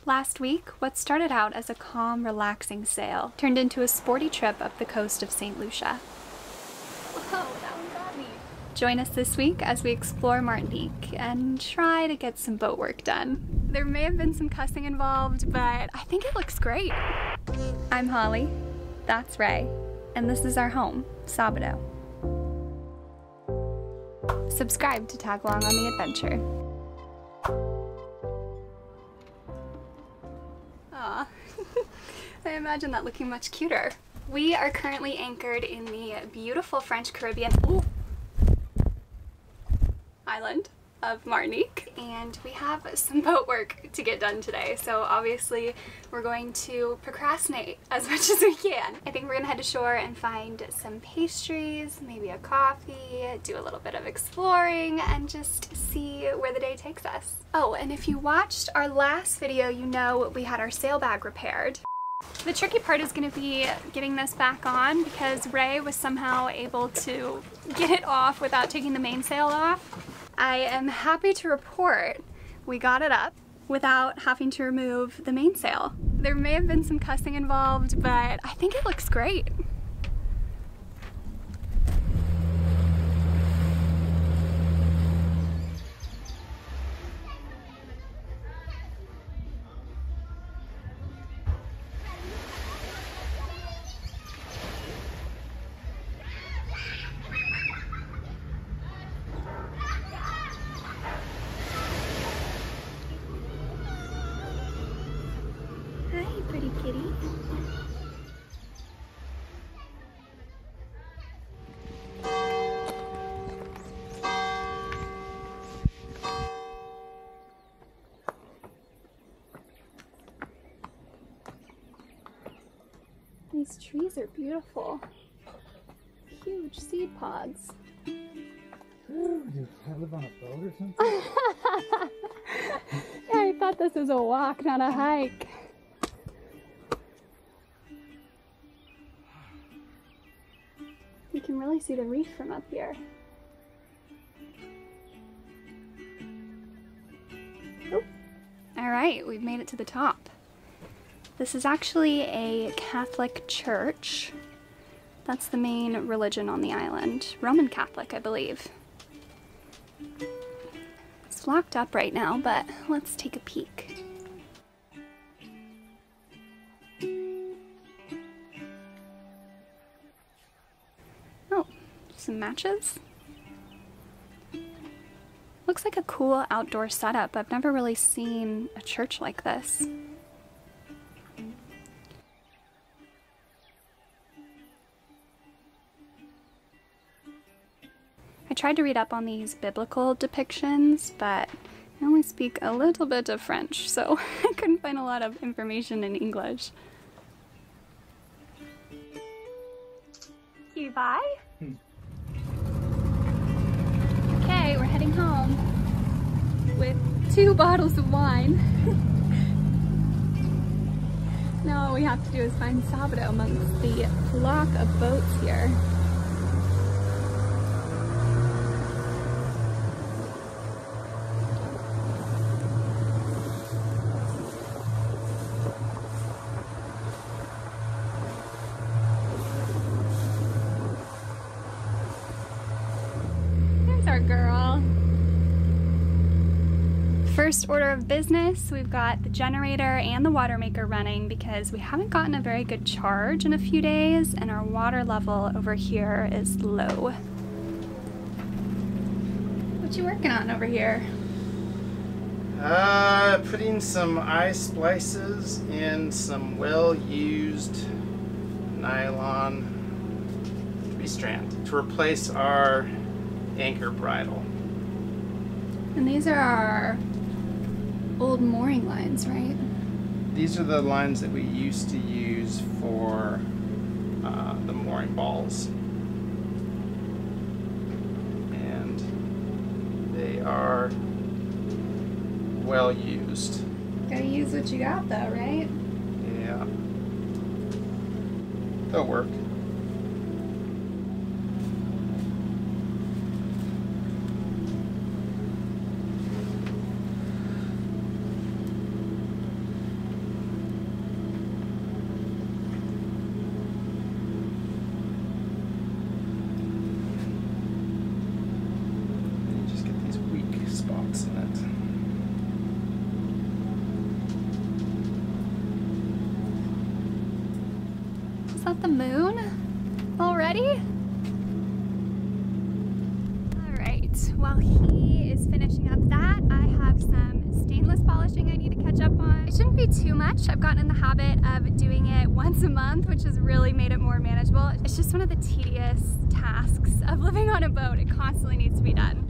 Last week, what started out as a calm, relaxing sail turned into a sporty trip up the coast of St. Lucia. Whoa, that one got me. Join us this week as we explore Martinique and try to get some boat work done. There may have been some cussing involved, but I think it looks great. I'm Holly, that's Ray, and this is our home, Sabado. Subscribe to tag along on the adventure. Aw, I imagine that looking much cuter. We are currently anchored in the beautiful French Caribbean island of Martinique, and we have some boat work to get done today, so obviously we're going to procrastinate as much as we can. I think we're gonna head to shore and find some pastries, maybe a coffee, do a little bit of exploring, and just see where the day takes us. Oh, and if you watched our last video, you know we had our sail bag repaired. The tricky part is going to be getting this back on because Ray was somehow able to get it off without taking the mainsail off. I am happy to report we got it up without having to remove the mainsail. There may have been some cussing involved, but I think it looks great. Pretty kitty. These trees are beautiful. Huge seed pods. Ooh, do I live on a boat or something? Yeah, I thought this was a walk, not a hike. You can really see the reef from up here. Oh. All right, we've made it to the top. This is actually a Catholic church. That's the main religion on the island. Roman Catholic, I believe. It's locked up right now, but let's take a peek. Some matches. Looks like a cool outdoor setup. I've never really seen a church like this. I tried to read up on these biblical depictions, but I only speak a little bit of French, so I couldn't find a lot of information in English. You buy? Okay, we're heading home with 2 bottles of wine. Now all we have to do is find Sabado amongst the flock of boats here. Our girl. First order of business, we've got the generator and the water maker running because we haven't gotten a very good charge in a few days and our water level over here is low. What you working on over here? Putting some eye splices in some well-used nylon restrand to replace our anchor bridle. And these are our old mooring lines, right? These are the lines that we used to use for the mooring balls. And they are well used. Gotta use what you got though, right? Yeah. They'll work. Is that the moon already? All right, while he is finishing up that, I have some stainless polishing I need to catch up on. It shouldn't be too much. I've gotten in the habit of doing it once a month, which has really made it more manageable. It's just one of the tedious tasks of living on a boat. It constantly needs to be done.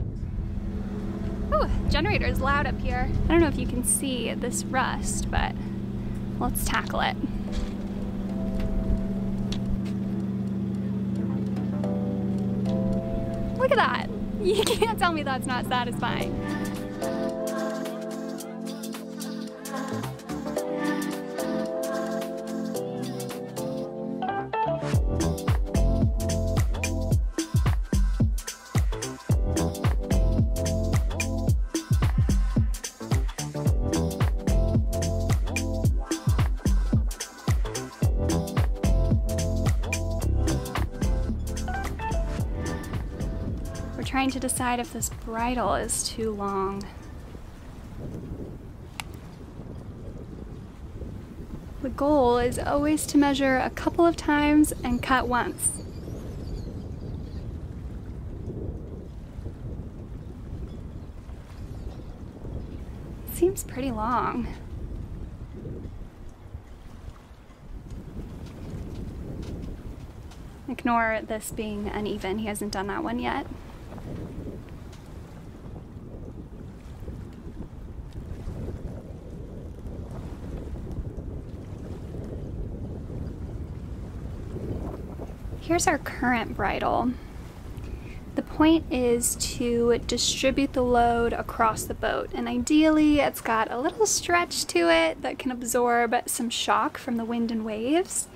Oh, generator is loud up here. I don't know if you can see this rust, but let's tackle it. Look at that. You can't tell me that's not satisfying. Trying to decide if this bridle is too long. The goal is always to measure a couple of times and cut once. Seems pretty long. Ignore this being uneven, he hasn't done that one yet. Here's our current bridle. The point is to distribute the load across the boat, and ideally it's got a little stretch to it that can absorb some shock from the wind and waves.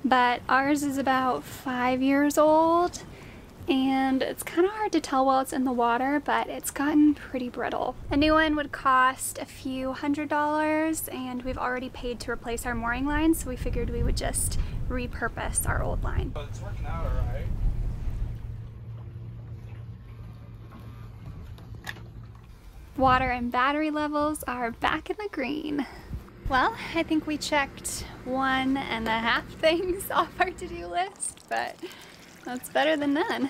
But ours is about 5 years old, and it's kind of hard to tell while it's in the water, but it's gotten pretty brittle. A new one would cost a few $100s, and we've already paid to replace our mooring line, so we figured we would just repurpose our old line. But it's working out all right. Water and battery levels are back in the green. Well, I think we checked 1.5 things off our to-do list, but that's better than none.